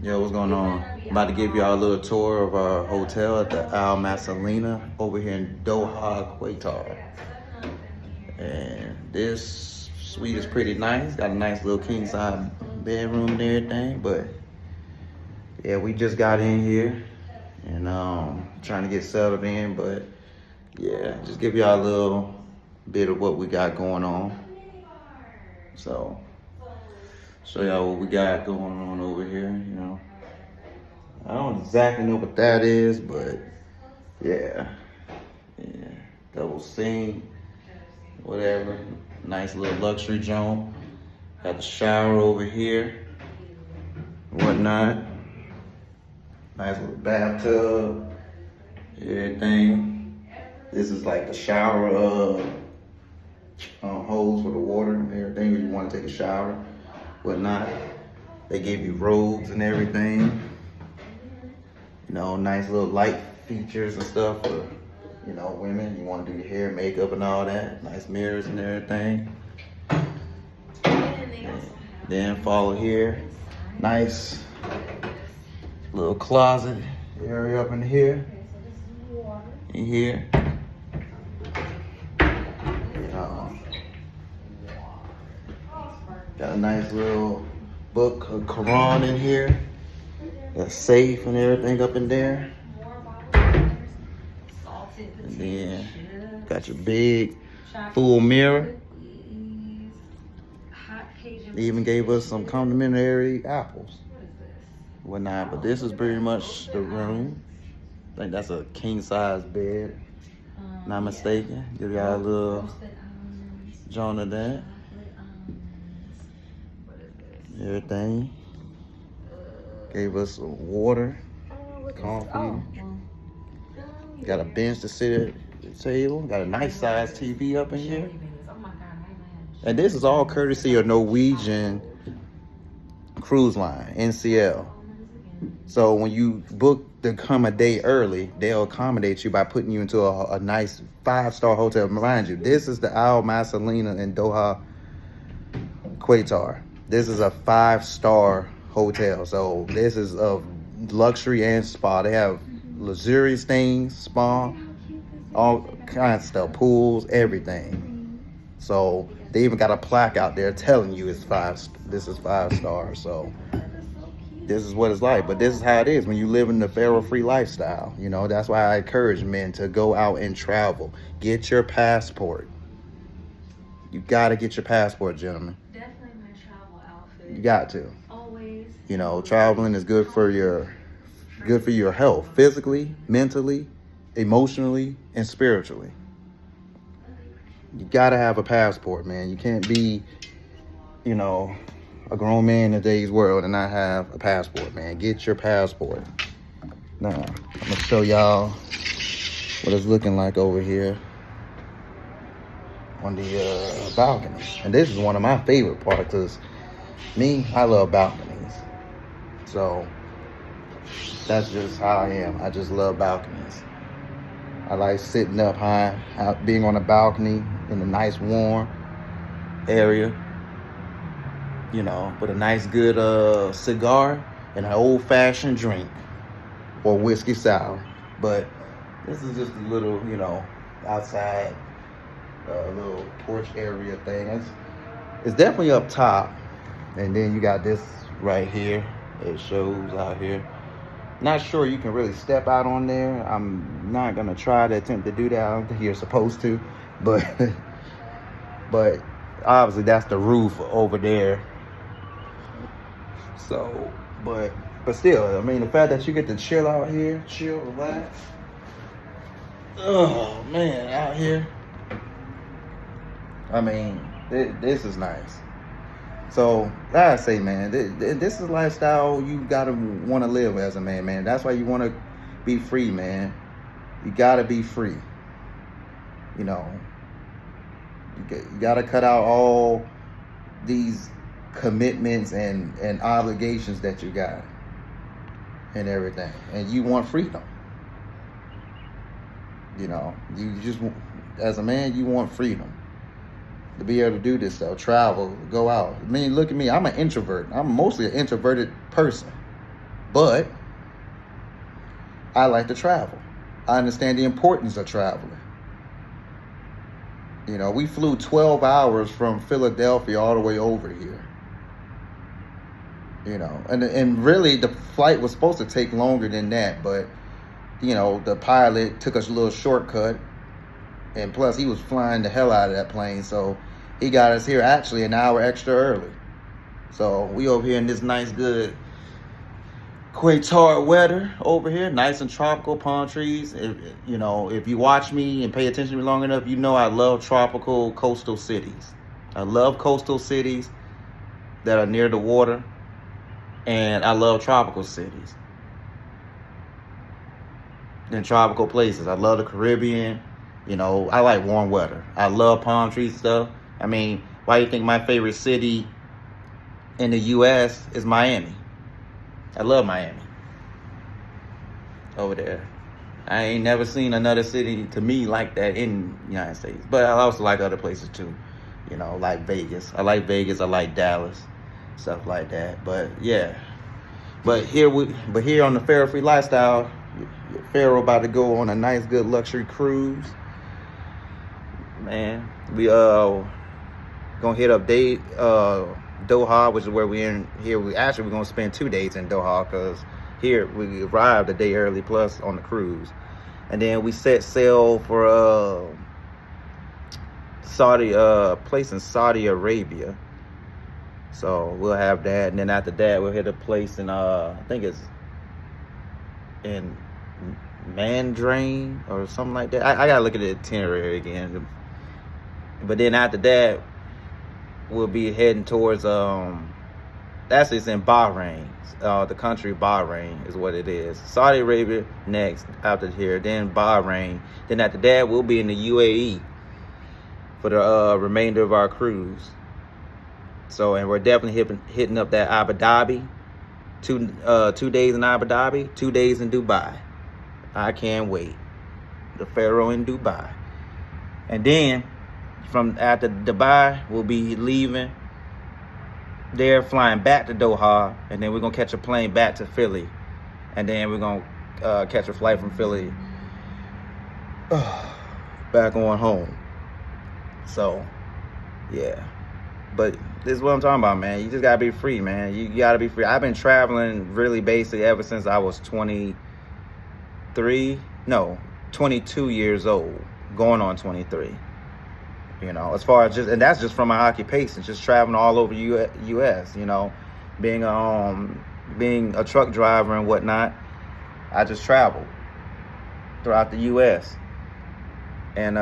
Yo, what's going on? I'm about to give y'all a little tour of our hotel at the Messila over here in Doha, Qatar. And this suite is pretty nice. Got a nice little king size bedroom and everything. But yeah, we just got in here and trying to get settled in. But yeah, just give y'all a little bit of what we got going on. So show y'all what we got going on over here, you know. I don't exactly know what that is, but yeah. Double sink, whatever. Nice little luxury joint. Got the shower over here, whatnot. Nice little bathtub, everything. This is like the shower hose for the water and everything when you want to take a shower, whatnot. They give you robes and everything. You know, nice little light features and stuff for, you know, women. You want to do your hair, makeup, and all that. Nice mirrors and everything. Then follow here. Nice little closet area up in here. In here. Got a nice little book of Quran in here. Got safe and everything up in there. And then got your big full mirror. They even gave us some complimentary apples. Whatnot, but this is pretty much the room. I think that's a king size bed. Not mistaken. Give y'all a little joint of that. Everything. Gave us some water, coffee. Got a bench to sit at the table. Got a nice size TV up in here. And this is all courtesy of Norwegian Cruise Line, NCL. So when you book to come a day early, they'll accommodate you by putting you into a nice 5-star hotel. Mind you, this is the Al Messila in Doha, Qatar. This is a 5-star hotel. So this is of luxury and spa. They have luxurious things, spa, all kinds of stuff, pools, everything. So they even got a plaque out there telling you this is 5 stars. So this is what it's like. But this is how it is when you live in the Pharaoh-free lifestyle. You know, that's why I encourage men to go out and travel. Get your passport. You gotta get your passport, gentlemen. Definitely my travel outfit. You got to. Always. You know, traveling is good for your health, physically, mentally, emotionally, and spiritually. You gotta have a passport, man. You can't be, you know, a grown man in today's world and not have a passport, man. Get your passport. Now, I'm gonna show y'all what it's looking like over here on the balcony. And this is one of my favorite parts because I love balconies. So that's just how I am. I just love balconies. I like sitting up high, being on a balcony in a nice warm area, you know, with a nice good cigar and an old-fashioned drink or whiskey sour. But this is just a little, you know, outside little porch area thing. It's definitely up top. And then you got this right here. It shows out here. Not sure you can really step out on there. I'm not gonna try to attempt to do that. I don't think you're supposed to, but obviously that's the roof over there. So, but still, I mean, the fact that you get to chill out here, chill, relax. Oh man, out here. I mean, this is nice. So, like I say, man, this is a lifestyle you gotta want to live as a man. That's why you want to be free, man. You gotta be free. You know, you gotta cut out all these commitments and obligations that you got and everything. And you want freedom. You know, you just, as a man, you want freedom. To be able to do this stuff, travel, go out. I mean, look at me. I'm an introvert. I'm mostly an introverted person. But I like to travel. I understand the importance of traveling. You know, we flew 12 hours from Philadelphia all the way over here. You know, and really the flight was supposed to take longer than that, but you know, the pilot took us a little shortcut, and plus he was flying the hell out of that plane, so he got us here actually an hour extra early. So we over here in this nice, good Quatar weather over here, nice and tropical, palm trees. You know, if you watch me and pay attention to me long enough, you know I love tropical coastal cities. I love coastal cities that are near the water, and I love tropical cities and tropical places. I love the Caribbean. You know, I like warm weather. I love palm tree stuff. I mean, why do you think my favorite city in the U.S. is Miami? I love Miami. Over there. I ain't never seen another city to me like that in the United States. But I also like other places too. You know, like Vegas. I like Vegas. I like Dallas. Stuff like that. But yeah. But here on the Pharaoh Free Lifestyle, Pharaoh about to go on a nice, good luxury cruise. Man, we gonna hit up Doha, which is where we in here. We're gonna spend 2 days in Doha because here we arrived a day early plus on the cruise, and then we set sail for place in Saudi Arabia. So we'll have that, and then after that we'll hit a place in I think it's in Mandarin or something like that. I gotta look at the itinerary again. But then after that, we'll be heading towards actually it's in Bahrain. The country Bahrain is what it is. Saudi Arabia next after here, then Bahrain. Then after that, we'll be in the UAE for the remainder of our cruise. So, and we're definitely hitting up that Abu Dhabi. 2 days in Abu Dhabi, 2 days in Dubai. I can't wait. The Pharaoh in Dubai. And then from after Dubai, we'll be leaving there, flying back to Doha, and then we're gonna catch a plane back to Philly, and then we're gonna catch a flight from Philly back on home. So yeah, but this is what I'm talking about, man. You just gotta be free, man. You gotta be free. I've been traveling really basically ever since I was 22 years old, going on 23. You know, as far as and that's just from my occupation, just traveling all over U.S. You know, being a truck driver and whatnot, I just traveled throughout the U.S. And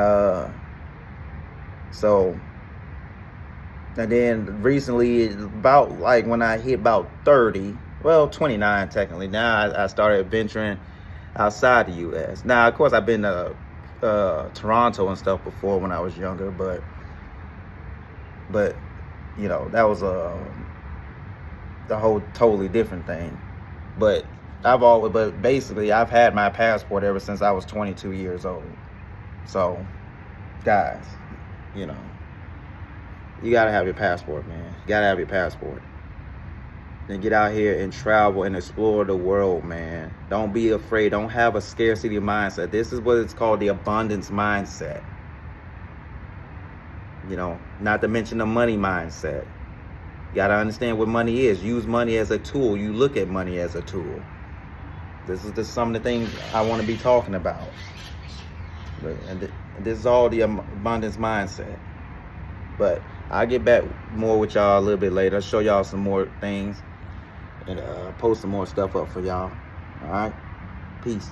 and then recently, about like when I hit about 30, well, 29 technically. Now I started venturing outside the U.S. Now, of course, I've been to Toronto and stuff before when I was younger, but you know, that was the whole totally different thing. But basically I've had my passport ever since I was 22 years old. So guys, you know, you gotta have your passport, man. You gotta have your passport. Then get out here and travel and explore the world, man. Don't be afraid. Don't have a scarcity mindset. This is what it's called, the abundance mindset. You know, not to mention the money mindset. You got to understand what money is. Use money as a tool. You look at money as a tool. This is just some of the things I want to be talking about. And this is all the abundance mindset. But I'll get back more with y'all a little bit later. I'll show y'all some more things and post some more stuff up for y'all. All right? Peace.